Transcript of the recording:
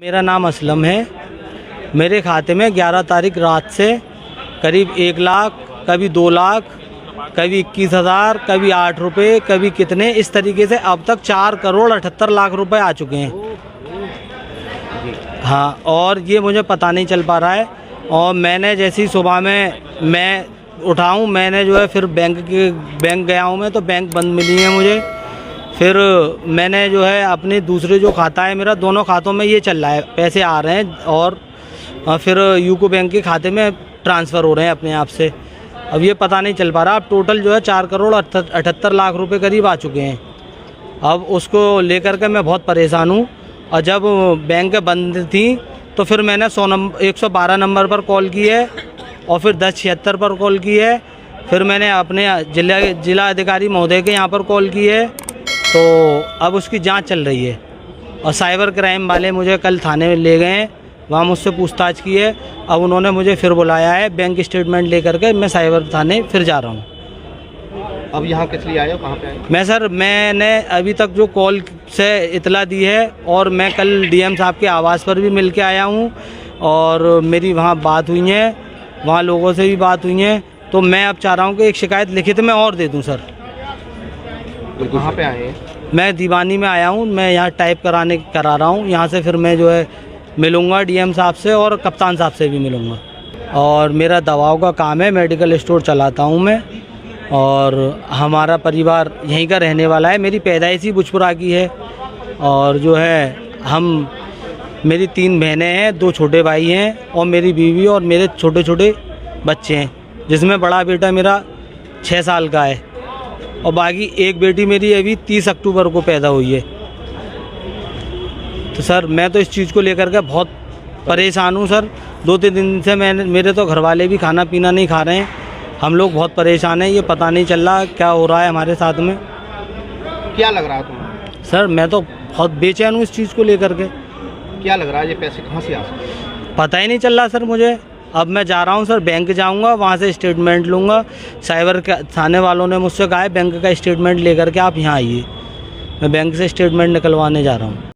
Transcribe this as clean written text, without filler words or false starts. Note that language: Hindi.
मेरा नाम असलम है। मेरे खाते में 11 तारीख रात से करीब 1 लाख, कभी 2 लाख, कभी 21,000, कभी 8 रुपये, कभी कितने, इस तरीके से अब तक 4 करोड़ 78 लाख रुपए आ चुके हैं। हाँ, और ये मुझे पता नहीं चल पा रहा है। और मैंने जैसी सुबह में मैं उठाऊँ, मैंने जो है फिर बैंक गया हूँ मैं, तो बैंक बंद मिली है मुझे। फिर मैंने जो है अपने दूसरे जो खाता है मेरा, दोनों खातों में ये चल रहा है, पैसे आ रहे हैं और फिर यूको बैंक के खाते में ट्रांसफ़र हो रहे हैं अपने आप से। अब ये पता नहीं चल पा रहा। अब टोटल जो है 4 करोड़ 78 लाख रुपए करीब आ चुके हैं। अब उसको लेकर के मैं बहुत परेशान हूँ। और जब बैंक बंद थी तो फिर मैंने 112 नंबर पर कॉल की है और फिर 1076 पर कॉल की है। फिर मैंने अपने जिला अधिकारी महोदय के यहाँ पर कॉल की है, तो अब उसकी जांच चल रही है। और साइबर क्राइम वाले मुझे कल थाने में ले गए हैं, वहाँ मुझसे पूछताछ की है। अब उन्होंने मुझे फिर बुलाया है, बैंक स्टेटमेंट लेकर के मैं साइबर थाने फिर जा रहा हूँ। अब यहाँ किस लिए आए हो, कहाँ पे आए? मैंने अभी तक जो कॉल से इतला दी है, और मैं कल डीएम साहब के आवास पर भी मिल के आया हूँ और मेरी वहाँ बात हुई है, वहाँ लोगों से भी बात हुई है। तो मैं अब चाह रहा हूँ कि एक शिकायत लिखित में और दे दूँ सर। तो कहाँ पे आए हैं? मैं दीवानी में आया हूँ, मैं यहाँ टाइप करा रहा हूँ। यहाँ से फिर मैं जो है मिलूँगा डीएम साहब से और कप्तान साहब से भी मिलूँगा। और मेरा दवाओं का काम है, मेडिकल स्टोर चलाता हूँ मैं, और हमारा परिवार यहीं का रहने वाला है। मेरी पैदाइश ही भुजपुरा की है। और जो है मेरी 3 बहनें हैं, 2 छोटे भाई हैं और मेरी बीवी और मेरे छोटे छोटे बच्चे हैं, जिसमें बड़ा बेटा मेरा 6 साल का है और बाकी एक बेटी मेरी अभी 30 अक्टूबर को पैदा हुई है। तो सर मैं तो इस चीज़ को लेकर के बहुत परेशान हूँ सर। 2-3 दिन से मेरे तो घर वाले भी खाना पीना नहीं खा रहे हैं। हम लोग बहुत परेशान हैं, ये पता नहीं चल रहा क्या हो रहा है हमारे साथ में। क्या लग रहा है तुम्हें? सर मैं तो बहुत बेचैन हूँ इस चीज़ को लेकर के। क्या लग रहा है, ये पैसे कहाँ से आ सकते हैं? पता ही नहीं चल रहा सर मुझे। अब मैं जा रहा हूँ सर, बैंक जाऊँगा, वहाँ से स्टेटमेंट लूँगा। साइबर थाने वालों ने मुझसे कहा है बैंक का स्टेटमेंट लेकर के आप यहाँ आइए। मैं बैंक से स्टेटमेंट निकलवाने जा रहा हूँ।